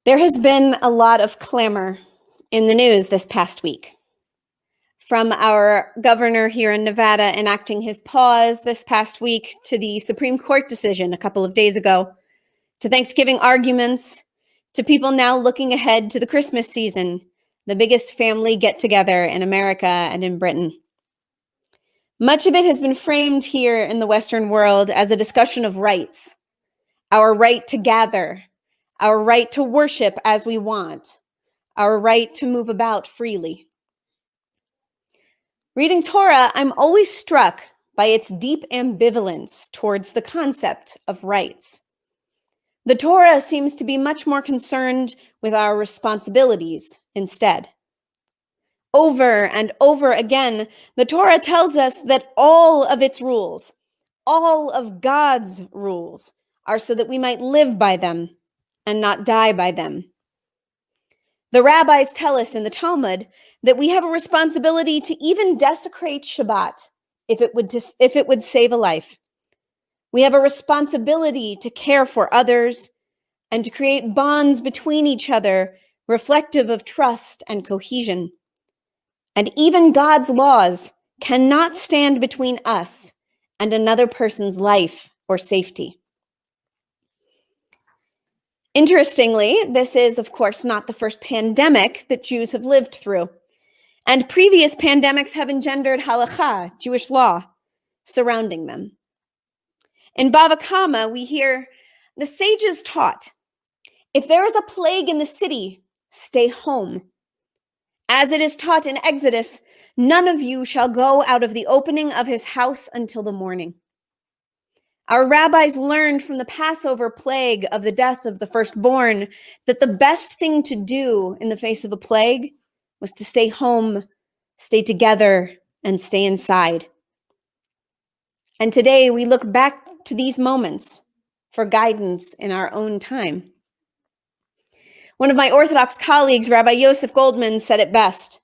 There has been a lot of clamor in the news this past week. From our governor here in Nevada enacting his pause this past week, to the Supreme Court decision a couple of days ago, to Thanksgiving arguments, to people now looking ahead to the Christmas season, the biggest family get-together in America and in Britain. Much of it has been framed here in the Western world as a discussion of rights, our right to gather, our right to worship as we want, our right to move about freely. Reading Torah, I'm always struck by its deep ambivalence towards the concept of rights. The Torah seems to be much more concerned with our responsibilities instead. Over and over again, the Torah tells us that all of its rules, all of God's rules, are so that we might live by them and not die by them. The rabbis tell us in the Talmud that we have a responsibility to even desecrate Shabbat if it would save a life. We have a responsibility to care for others and to create bonds between each other reflective of trust and cohesion. And even God's laws cannot stand between us and another person's life or safety. Interestingly, this is, of course, not the first pandemic that Jews have lived through. And previous pandemics have engendered halakha, Jewish law, surrounding them. In Bava Kama, we hear the sages taught, if there is a plague in the city, stay home. As it is taught in Exodus, none of you shall go out of the opening of his house until the morning. Our rabbis learned from the Passover plague of the death of the firstborn that the best thing to do in the face of a plague was to stay home, stay together, and stay inside. And today we look back to these moments for guidance in our own time. One of my Orthodox colleagues, Rabbi Yosef Goldman, said it best.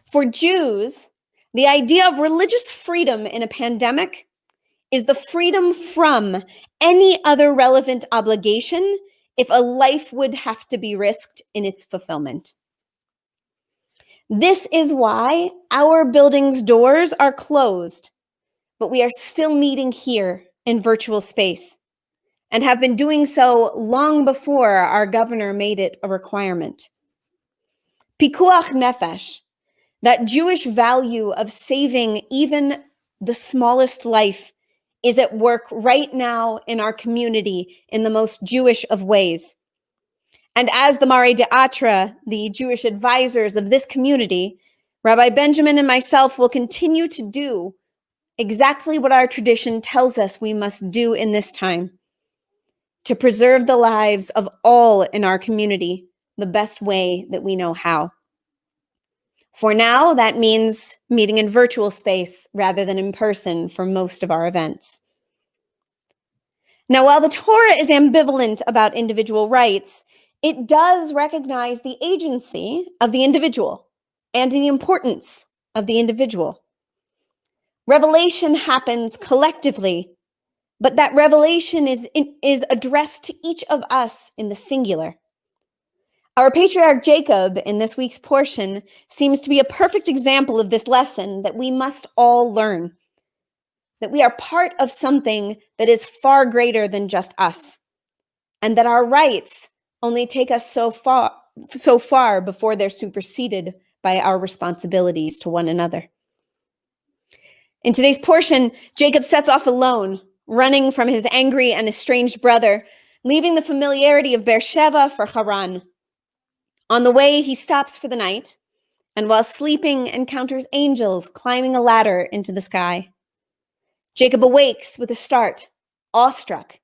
For Jews, the idea of religious freedom in a pandemic is the freedom from any other relevant obligation if a life would have to be risked in its fulfillment. This is why our building's doors are closed, but we are still meeting here in virtual space and have been doing so long before our governor made it a requirement. Pikuach nefesh, that Jewish value of saving even the smallest life, is at work right now in our community in the most Jewish of ways. And as the Mare D'Atra, the Jewish advisors of this community, Rabbi Benjamin and myself will continue to do exactly what our tradition tells us we must do in this time, to preserve the lives of all in our community the best way that we know how. For now, that means meeting in virtual space rather than in person for most of our events. Now, while the Torah is ambivalent about individual rights, it does recognize the agency of the individual and the importance of the individual. Revelation happens collectively, but that revelation is addressed to each of us in the singular. Our patriarch Jacob in this week's portion seems to be a perfect example of this lesson that we must all learn, that we are part of something that is far greater than just us, and that our rights only take us so far before they're superseded by our responsibilities to one another. In today's portion, Jacob sets off alone, running from his angry and estranged brother, leaving the familiarity of Beersheba for Haran. On the way, he stops for the night, and while sleeping, encounters angels climbing a ladder into the sky. Jacob awakes with a start, awestruck.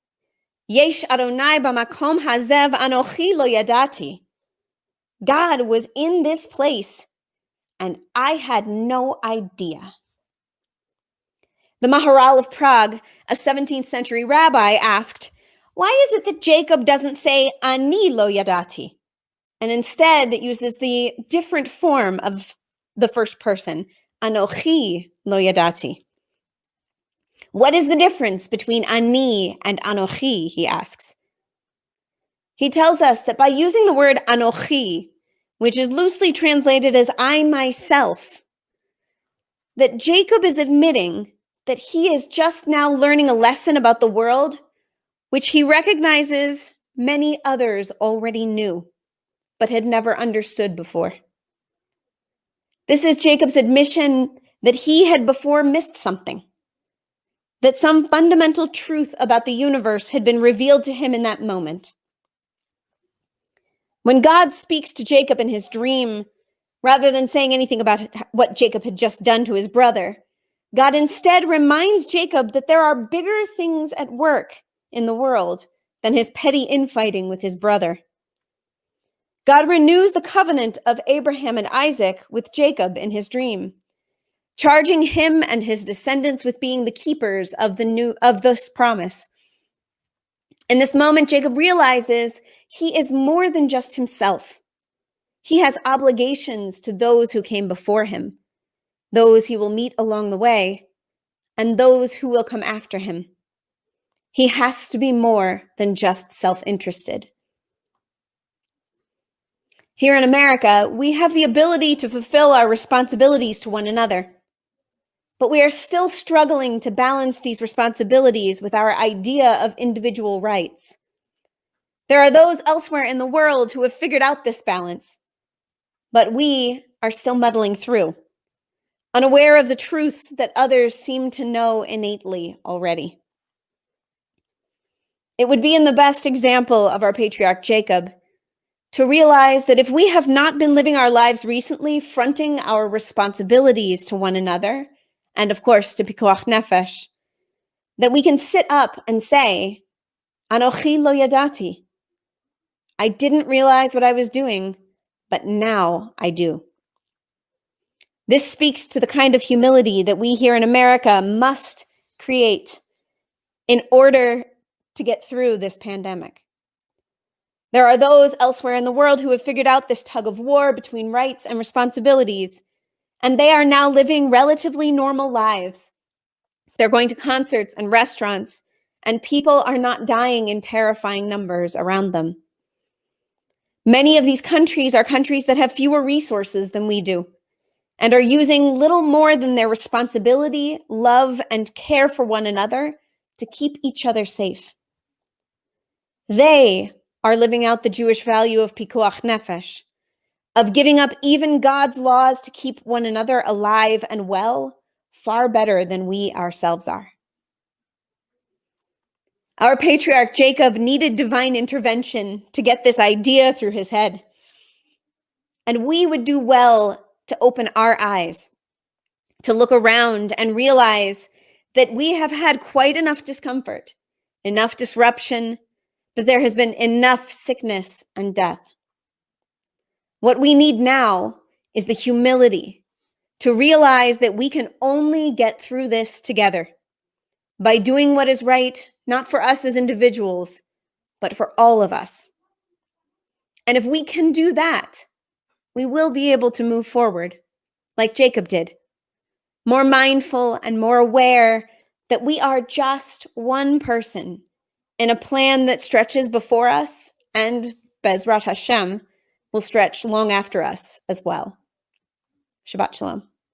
Yesh Adonai b'makom hazev anochi lo yadati. God was in this place, and I had no idea. The Maharal of Prague, a 17th century rabbi, asked, why is it that Jacob doesn't say ani lo yadati, and instead uses the different form of the first person, anochi lo yadati? What is the difference between ani and anochi, he asks. He tells us that by using the word anochi, which is loosely translated as I myself, that Jacob is admitting that he is just now learning a lesson about the world, which he recognizes many others already knew, but had never understood before. This is Jacob's admission that he had before missed something, that some fundamental truth about the universe had been revealed to him in that moment. When God speaks to Jacob in his dream, rather than saying anything about what Jacob had just done to his brother, God instead reminds Jacob that there are bigger things at work in the world than his petty infighting with his brother. God renews the covenant of Abraham and Isaac with Jacob in his dream, charging him and his descendants with being the keepers of this promise. In this moment, Jacob realizes he is more than just himself. He has obligations to those who came before him, those he will meet along the way, and those who will come after him. He has to be more than just self-interested. Here in America, we have the ability to fulfill our responsibilities to one another, but we are still struggling to balance these responsibilities with our idea of individual rights. There are those elsewhere in the world who have figured out this balance, but we are still muddling through, unaware of the truths that others seem to know innately already. It would be in the best example of our patriarch Jacob to realize that if we have not been living our lives recently fronting our responsibilities to one another, and of course to Pikuach Nefesh, that we can sit up and say, Anochi lo yadati. I didn't realize what I was doing, but now I do. This speaks to the kind of humility that we here in America must create in order to get through this pandemic. There are those elsewhere in the world who have figured out this tug of war between rights and responsibilities, and they are now living relatively normal lives. They're going to concerts and restaurants, and people are not dying in terrifying numbers around them. Many of these countries are countries that have fewer resources than we do, and are using little more than their responsibility, love, and care for one another to keep each other safe. They are living out the Jewish value of Pikuach Nefesh, of giving up even God's laws to keep one another alive and well, far better than we ourselves are. Our patriarch Jacob needed divine intervention to get this idea through his head. And we would do well to open our eyes, to look around and realize that we have had quite enough discomfort, enough disruption, that there has been enough sickness and death. What we need now is the humility to realize that we can only get through this together by doing what is right, not for us as individuals, but for all of us. And if we can do that, we will be able to move forward like Jacob did, more mindful and more aware that we are just one person in a plan that stretches before us and, Bezrat Hashem, will stretch long after us as well. Shabbat Shalom.